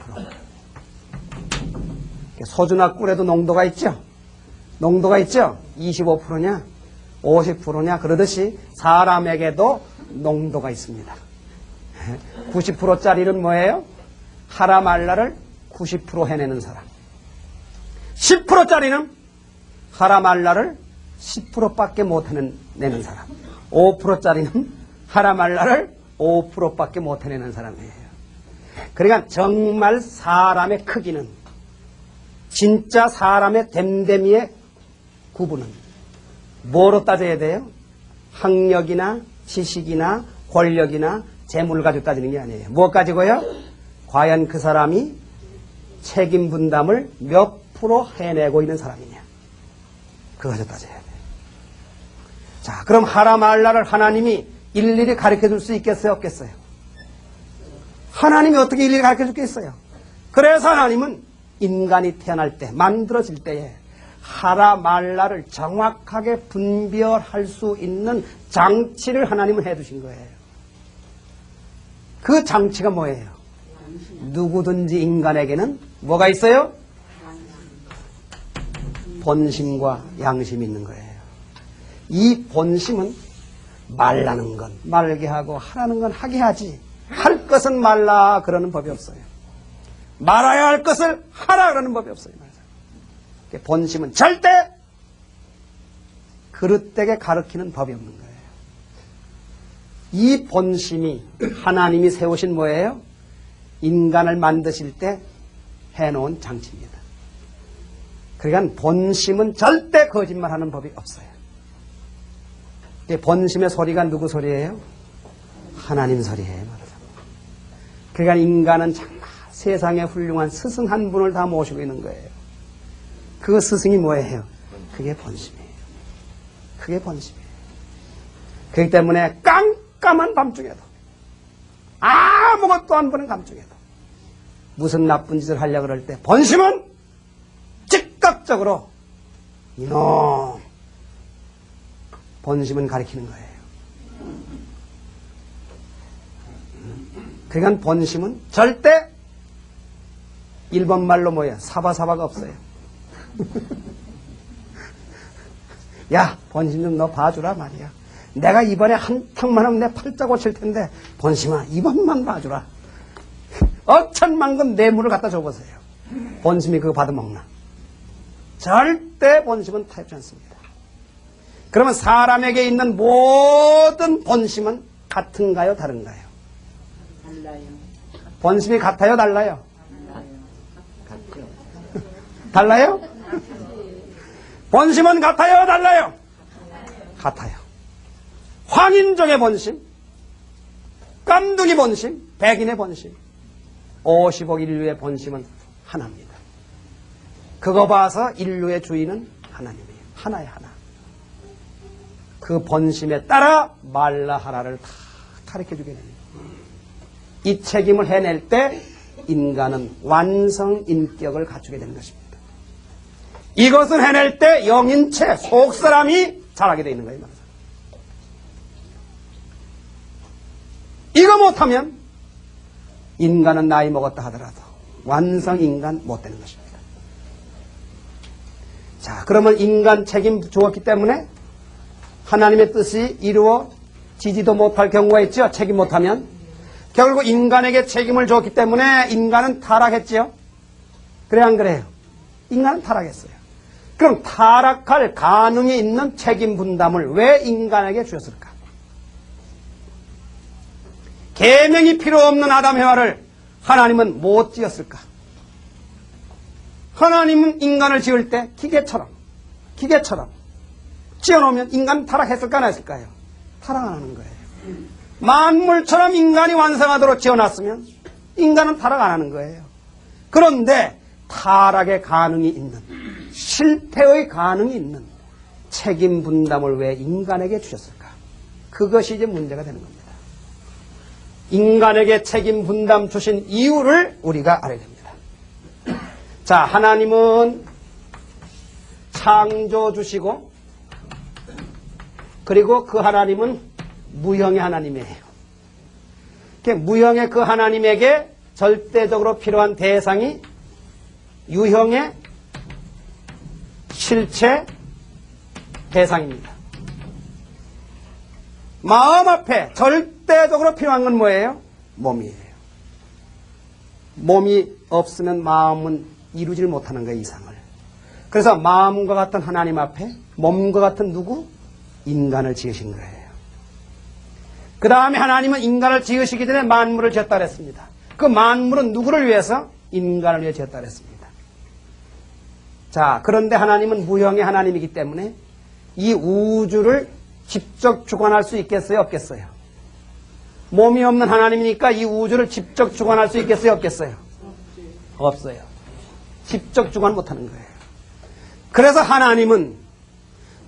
Speaker 1: 소주나 꿀에도 농도가 있죠? 농도가 있죠? 25%냐? 50%냐? 그러듯이 사람에게도 농도가 있습니다. 90%짜리는 뭐예요? 하라 말라를 90% 해내는 사람. 10%짜리는 하라 말라를 10%밖에 못 해내는 사람. 5%짜리는 하라 말라를 5%밖에 못 해내는 사람이에요. 그러니까 정말 사람의 크기는 진짜 사람의 됨됨이의 구분은 뭐로 따져야 돼요? 학력이나 지식이나 권력이나 재물을 가지고 따지는 게 아니에요. 무엇 가지고요? 과연 그 사람이 책임 분담을 몇 프로 해내고 있는 사람이냐. 그거 가지고 따져야 돼요. 자, 그럼 하라 말라를 하나님이 일일이 가르쳐 줄 수 있겠어요? 없겠어요? 하나님이 어떻게 일일이 가르쳐 주겠어요? 그래서 하나님은 인간이 태어날 때, 만들어질 때에 하라 말라를 정확하게 분별할 수 있는 장치를 하나님은 해두신 거예요. 그 장치가 뭐예요? 누구든지 인간에게는 뭐가 있어요? 본심과 양심이 있는 거예요. 이 본심은 말라는 건 말게 하고 하라는 건 하게 하지, 할 것은 말라 그러는 법이 없어요. 말아야 할 것을 하라 그러는 법이 없어요. 본심은 절대 그릇되게 가르치는 법이 없는 거예요. 이 본심이 하나님이 세우신 뭐예요? 인간을 만드실 때 해놓은 장치입니다. 그러니까 본심은 절대 거짓말하는 법이 없어요. 본심의 소리가 누구 소리예요? 하나님 소리예요. 그러니까 인간은 정말 세상에 훌륭한 스승 한 분을 다 모시고 있는 거예요. 그 스승이 뭐예요? 그게 본심이에요. 그게 본심이에요. 그렇기 때문에 깜깜한 밤중에도, 아무것도 안 보는 밤중에도 무슨 나쁜 짓을 하려고 그럴 때 본심은 즉각적으로 이놈, 본심은 가리키는 거예요. 그러니까 본심은 절대 일본 말로 뭐야? 사바사바가 없어요. 야, 본심 좀 너 봐주라 말이야. 내가 이번에 한탕만 하면 내 팔자 고칠 텐데 본심아 이번만 봐주라. 어천만금 뇌물을 갖다 줘보세요. 본심이 그거 받아먹나? 절대 본심은 타협하지 않습니다. 그러면 사람에게 있는 모든 본심은 같은가요? 다른가요?
Speaker 2: 달라요.
Speaker 1: 본심이 같아요? 달라요?
Speaker 2: 같죠.
Speaker 1: 달라요? 본심은 같아요? 달라요? 같아요. 황인종의 본심, 깜둥이 본심, 백인의 본심, 50억 인류의 본심은 하나입니다. 그거 봐서 인류의 주인은 하나님이에요. 하나의 하나. 그 본심에 따라 말라 하라를 다 가르쳐주게 됩니다. 이 책임을 해낼 때 인간은 완성 인격을 갖추게 되는 것입니다. 이것을 해낼 때 영인체, 속사람이 자라게 되어 있는 거예요. 이거 못하면 인간은 나이 먹었다 하더라도 완성 인간 못 되는 것입니다. 자, 그러면 인간 책임 주었기 때문에 하나님의 뜻이 이루어지지도 못할 경우가 있죠. 책임 못하면. 결국 인간에게 책임을 줬기 때문에 인간은 타락했지요. 그래 안 그래요? 인간은 타락했어요. 그럼 타락할 가능이 있는 책임 분담을 왜 인간에게 주었을까? 계명이 필요 없는 아담 해와를 하나님은 못 지었을까? 하나님은 인간을 지을 때 기계처럼 지어놓으면 인간 타락했을까 안 했을까요? 타락 안 하는 거예요. 만물처럼 인간이 완성하도록 지어놨으면 인간은 타락 안 하는 거예요. 그런데 타락의 가능이 있는, 실패의 가능이 있는 책임 분담을 왜 인간에게 주셨을까? 그것이 이제 문제가 되는 겁니다. 인간에게 책임 분담 주신 이유를 우리가 알아야 됩니다. 자, 하나님은 창조 주시고, 그리고 그 하나님은 무형의 하나님이에요. 무형의 그 하나님에게 절대적으로 필요한 대상이 유형의 실체 대상입니다. 마음 앞에 절대적으로 필요한 건 뭐예요? 몸이에요. 몸이 없으면 마음은 이루질 못하는 거예요, 이상을. 그래서 마음과 같은 하나님 앞에 몸과 같은 누구? 인간을 지으신 거예요. 그 다음에 하나님은 인간을 지으시기 전에 만물을 지었다 그랬습니다. 그 만물은 누구를 위해서? 인간을 위해 지었다 그랬습니다. 자, 그런데 하나님은 무형의 하나님이기 때문에 이 우주를 직접 주관할 수 있겠어요? 없겠어요? 몸이 없는 하나님이니까 이 우주를 직접 주관할 수 있겠어요? 없겠어요? 없어요. 직접 주관 못하는 거예요. 그래서 하나님은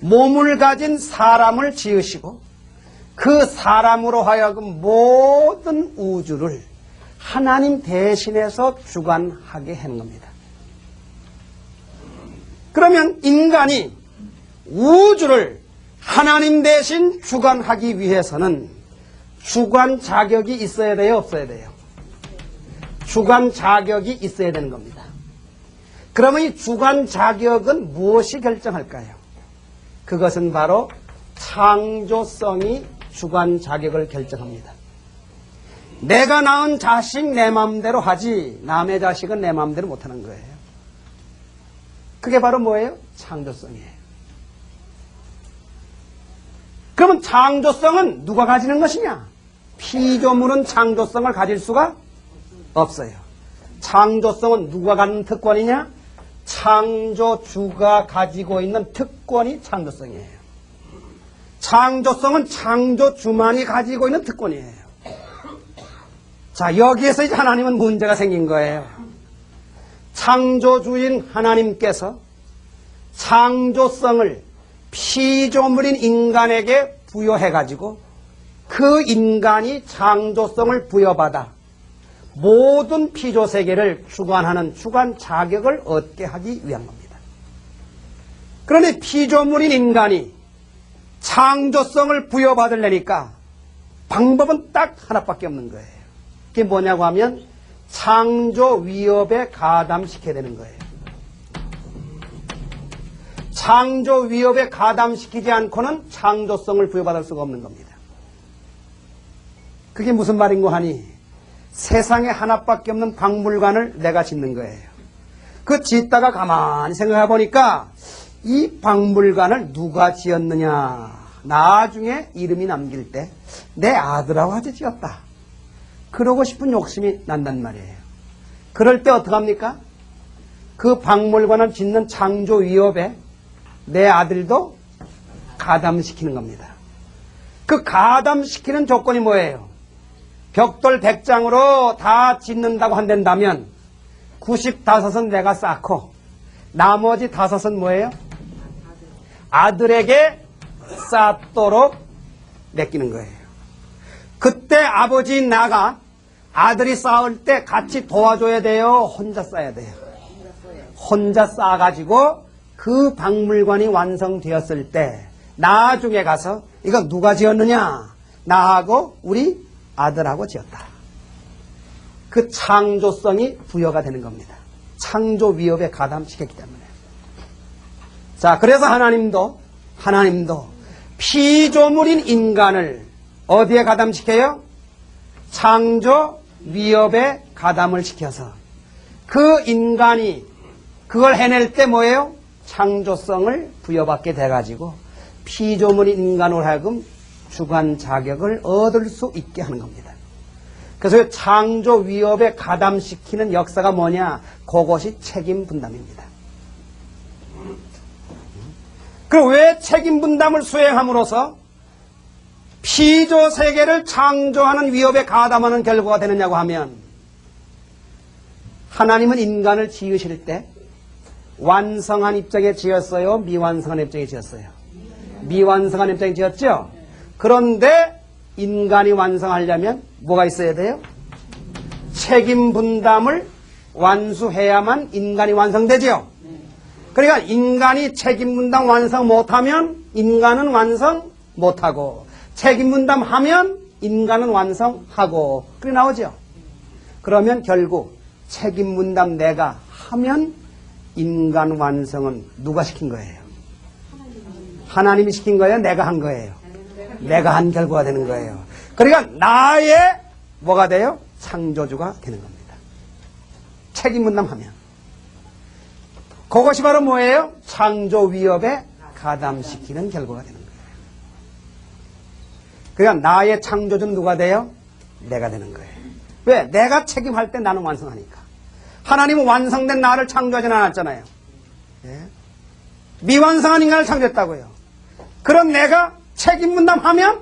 Speaker 1: 몸을 가진 사람을 지으시고 그 사람으로 하여금 모든 우주를 하나님 대신해서 주관하게 하는 겁니다. 그러면 인간이 우주를 하나님 대신 주관하기 위해서는 주관 자격이 있어야 돼요? 없어야 돼요? 주관 자격이 있어야 되는 겁니다. 그러면 이 주관 자격은 무엇이 결정할까요? 그것은 바로 창조성이 주관 자격을 결정합니다. 내가 낳은 자식 내 마음대로 하지 남의 자식은 내 마음대로 못하는 거예요. 그게 바로 뭐예요? 창조성이에요. 그러면 창조성은 누가 가지는 것이냐? 피조물은 창조성을 가질 수가 없어요. 창조성은 누가 갖는 특권이냐? 창조주가 가지고 있는 특권이 창조성이에요. 창조성은 창조주만이 가지고 있는 특권이에요. 자, 여기에서 이제 하나님은 문제가 생긴 거예요. 창조주인 하나님께서 창조성을 피조물인 인간에게 부여해가지고 그 인간이 창조성을 부여받아 모든 피조세계를 주관하는 주관 자격을 얻게 하기 위한 겁니다. 그런데 피조물인 인간이 창조성을 부여받으려니까 방법은 딱 하나밖에 없는 거예요. 그게 뭐냐고 하면 창조 위협에 가담시켜야 되는 거예요. 창조 위협에 가담시키지 않고는 창조성을 부여받을 수가 없는 겁니다. 그게 무슨 말인고 하니 세상에 하나밖에 없는 박물관을 내가 짓는 거예요. 그 짓다가 가만히 생각해 보니까 이 박물관을 누가 지었느냐, 나중에 이름이 남길 때 내 아들하고 같이 지었다, 그러고 싶은 욕심이 난단 말이에요. 그럴 때 어떡합니까? 그 박물관을 짓는 창조 위협에 내 아들도 가담시키는 겁니다. 그 가담시키는 조건이 뭐예요? 벽돌 100장으로 다 짓는다고 한다면 95은 내가 쌓고 나머지 5은 뭐예요? 아들에게 쌓도록 맡기는 거예요. 그때 아버지인 나가 아들이 쌓을 때 같이 도와줘야 돼요? 혼자 쌓아야 돼요? 혼자 쌓아가지고 그 박물관이 완성되었을 때 나중에 가서 이거 누가 지었느냐? 나하고 우리 아들하고 지었다. 그 창조성이 부여가 되는 겁니다. 창조 위협에 가담시켰기 때문에. 자, 그래서 하나님도 피조물인 인간을 어디에 가담시켜요? 창조 위협에 가담을 시켜서 그 인간이 그걸 해낼 때 뭐예요? 창조성을 부여받게 돼가지고 피조물인 인간으로 하여금 주관 자격을 얻을 수 있게 하는 겁니다. 그래서 창조 위협에 가담시키는 역사가 뭐냐? 그것이 책임 분담입니다. 그럼 왜 책임 분담을 수행함으로써 피조 세계를 창조하는 위협에 가담하는 결과가 되느냐고 하면, 하나님은 인간을 지으실 때 완성한 입장에 지었어요? 미완성한 입장에 지었어요? 미완성한 입장에 지었죠? 그런데 인간이 완성하려면 뭐가 있어야 돼요? 책임 분담을 완수해야만 인간이 완성되죠? 그러니까 인간이 책임 분담 완성 못하면 인간은 완성 못하고, 책임 분담하면 인간은 완성하고, 그래 나오죠? 그러면 결국 책임 분담 내가 하면 인간 완성은 누가 시킨 거예요? 하나님이 시킨 거예요? 내가 한 거예요? 내가 한 결과가 되는 거예요. 그러니까 나의 뭐가 돼요? 창조주가 되는 겁니다. 책임 분담하면. 그것이 바로 뭐예요? 창조 위협에 가담시키는 결과가 되는 거예요. 그러니까 나의 창조주는 누가 돼요? 내가 되는 거예요. 왜? 내가 책임할 때 나는 완성하니까. 하나님은 완성된 나를 창조하지 않았잖아요. 예? 미완성한 인간을 창조했다고요. 그럼 내가 책임 분담하면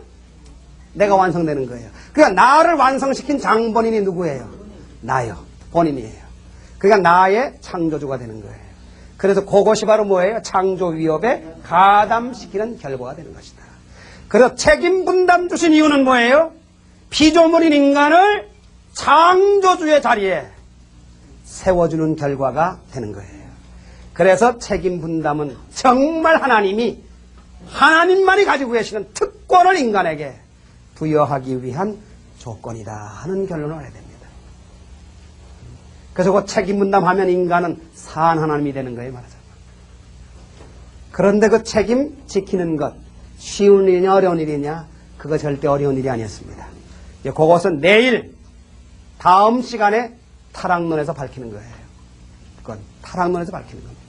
Speaker 1: 내가 완성되는 거예요. 그러니까 나를 완성시킨 장본인이 누구예요? 나요. 본인이에요. 그러니까 나의 창조주가 되는 거예요. 그래서 그것이 바로 뭐예요? 창조 위협에 가담시키는 결과가 되는 것이다. 그래서 책임 분담 주신 이유는 뭐예요? 피조물인 인간을 창조주의 자리에 세워주는 결과가 되는 거예요. 그래서 책임 분담은 정말 하나님만이 가지고 계시는 특권을 인간에게 부여하기 위한 조건이다 하는 결론을 내야 됩니다. 그래서 그 책임 분담하면 인간은 산 하나님이 되는 거예요, 말하자면. 그런데 그 책임 지키는 것 쉬운 일이냐 어려운 일이냐, 그거 절대 어려운 일이 아니었습니다. 그것은 내일 다음 시간에 타락론에서 밝히는 거예요. 그건 타락론에서 밝히는 겁니다.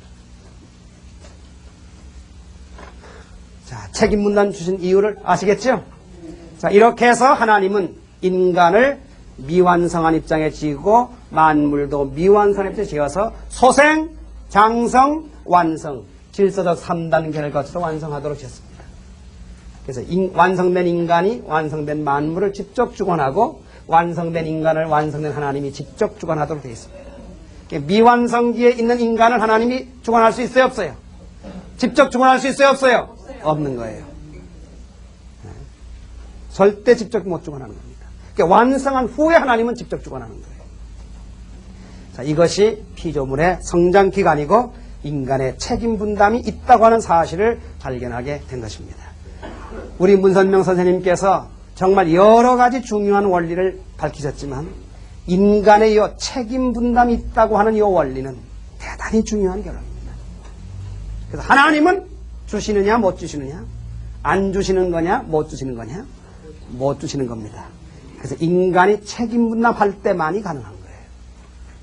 Speaker 1: 자, 책임 분담 주신 이유를 아시겠죠? 자, 이렇게 해서 하나님은 인간을 미완성한 입장에 지고 만물도 미완성한 입장에 지어서 소생, 장성, 완성, 질서적 3단계를 거쳐서 완성하도록 지었습니다. 그래서 완성된 인간이 완성된 만물을 직접 주관하고 완성된 인간을 완성된 하나님이 직접 주관하도록 되어 있습니다. 미완성기에 있는 인간을 하나님이 주관할 수 있어요, 없어요? 직접 주관할 수 있어요, 없어요? 없는 거예요. 절대 직접 못 주관하는 겁니다. 그러니까 완성한 후에 하나님은 직접 주관하는 거예요. 자, 이것이 피조물의 성장 기간이고 인간의 책임 분담이 있다고 하는 사실을 발견하게 된 것입니다. 우리 문선명 선생님께서 정말 여러 가지 중요한 원리를 밝히셨지만 인간의 이 책임 분담이 있다고 하는 이 원리는 대단히 중요한 결론입니다. 그래서 하나님은 주시느냐 못 주시느냐, 안 주시는 거냐 못 주시는 거냐, 못 주시는 겁니다. 그래서 인간이 책임 분담할 때만이 가능한 거예요.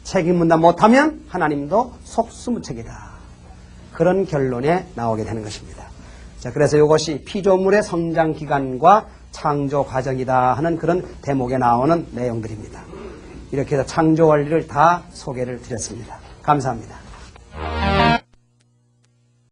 Speaker 1: 책임 분담 못하면 하나님도 속수무책이다. 그런 결론에 나오게 되는 것입니다. 자, 그래서 이것이 피조물의 성장 기간과 창조 과정이다 하는 그런 대목에 나오는 내용들입니다. 이렇게 해서 창조 원리를 다 소개를 드렸습니다. 감사합니다.